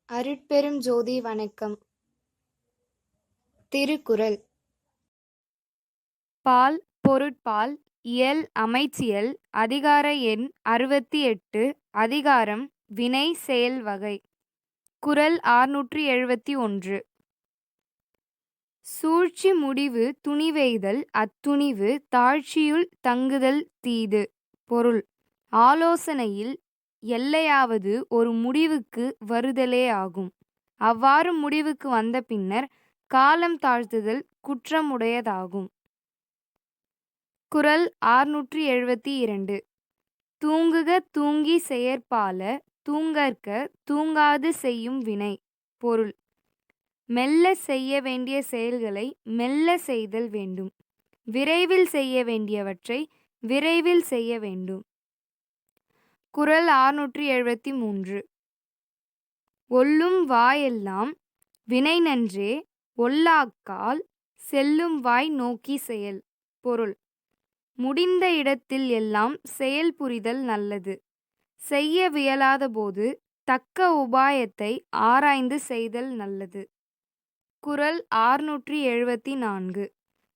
அருட்பெரும் ஜோதி வணக்கம். திருக்குறள். பால் பொருட்பால் இயல் அமைச்சியல் அதிகார எண் 68 அதிகாரம் வினை செயல் வகை. குறள் 671. சூழ்ச்சி முடிவு துணிவெய்தல் அத்துணிவு தாழ்ச்சியுள் தங்குதல் தீது. பொருள்: ஆலோசனையில் எல்லையாவது ஒரு முடிவுக்கு வருதலே ஆகும். அவ்வாறு முடிவுக்கு வந்த பின்னர் காலம் தாழ்த்துதல் குற்றமுடையதாகும். குறள் 672. தூங்குக தூங்கி செயற்பால தூங்கற்க தூங்காது செய்யும் வினை. பொருள்: மெல்ல செய்ய வேண்டிய செயல்களை மெல்ல செய்தல் வேண்டும். விரைவில் செய்ய வேண்டியவற்றை விரைவில் செய்ய வேண்டும். குறள் 673. ஒல்லும் வாயெல்லாம் வினை நன்றே ஒல்லாக்கால் செல்லும் வாய் நோக்கி செயல். பொருள்: முடிந்த இடத்தில் எல்லாம் செயல் புரிதல் நல்லது. செய்ய வியலாத போது தக்க உபாயத்தை ஆராய்ந்து செய்தல் நல்லது. குறள் 674.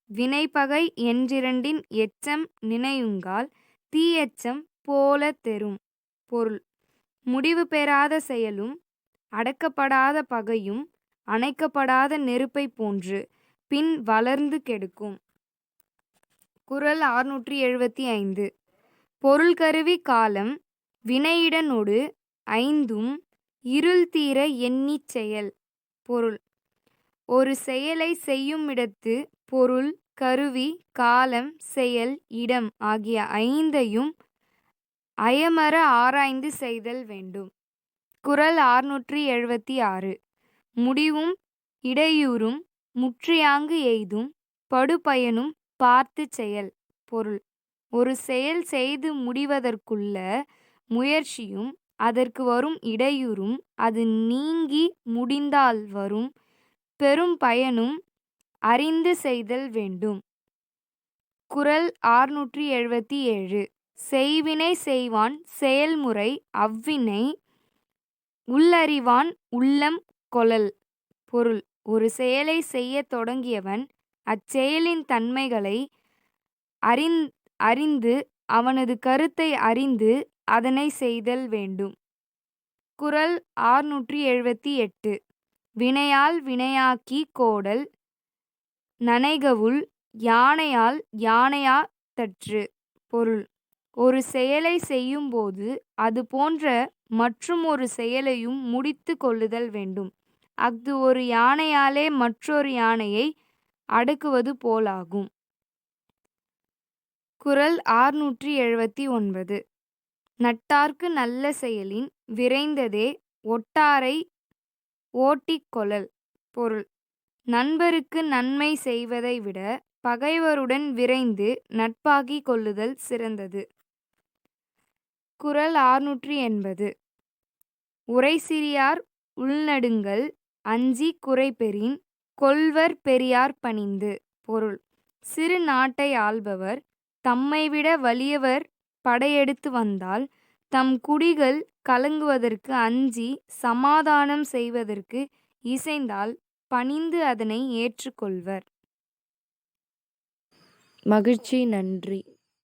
வினைப்பகை என்றிரண்டின் எச்சம் நினையுங்கால் தீயெச்சம் போல தெறும். பொருள்: முடிவு பெறாத செயலும் அடக்கப்படாத பகையும் அணைக்கப்படாத நெருப்பை போன்று பின் வளர்ந்து கெடுக்கும். குறள் 675. பொருள் கருவி காலம் வினையிடனொடு ஐந்தும் இருள் தீர எண்ணிச் செயல். பொருள்: ஒரு செயலை செய்யுமிடத்து பொருள் கருவி காலம் செயல் இடம் ஆகிய ஐந்தையும் அயமற ஆராய்ந்து செய்தல் வேண்டும். குறள் 676. முடிவும் இடையூறும் முற்றியாங்கு எய்தும் படுபயனும் பார்த்துச் செயல். பொருள்: ஒரு செயல் செய்து முடிவதற்குள்ள முயற்சியும் அதற்கு வரும் இடையூறும் அது நீங்கி முடிந்தால் வரும் பெரும் பயனும் அறிந்து செய்தல் வேண்டும். குறள் 677. செய்வினை செய்வான் செயல்முறை அவ்வினை உள்ளறிவான் உள்ளம் கொளல். பொருள்: ஒரு செயலை செய்யத் தொடங்கியவன் அச்செயலின் தன்மைகளை அறிந்து அவனது கருத்தை அறிந்து அதனை செய்தல் வேண்டும். குறள் 678. வினையால் வினையாக்கி கோடல் நனைகவுள் யானையால் யானையா தற்று. பொருள்: ஒரு செயலை செய்யும்போது அது போன்ற மற்றும் ஒரு செயலையும் முடித்து கொள்ளுதல் வேண்டும். அஃது ஒரு யானையாலே மற்றொரு யானையை அடக்குவது போலாகும். குறள் 679. நட்டார்க்கு நல்ல செயலின் விரைந்ததே ஒட்டாரை ஓட்டிக் கொளல். பொருள்: நண்பருக்கு நன்மை செய்வதை விட பகைவருடன் விரைந்து நட்பாகிக் கொள்ளுதல் சிறந்தது. குறள் 680. உரைசிறியார் உள்நடுங்கல் அஞ்சி குறைபெறின் கொள்வர் பெரியார் பணிந்து. பொருள்: சிறு நாட்டை ஆள்பவர் தம்மைவிட வலியவர் படையெடுத்து வந்தால் தம் குடிகள் கலங்குவதற்கு அஞ்சி சமாதானம் செய்வதற்கு இசைந்தால் பணிந்து அதனை ஏற்றுக்கொள்வர். மகிழ்ச்சி. நன்றி.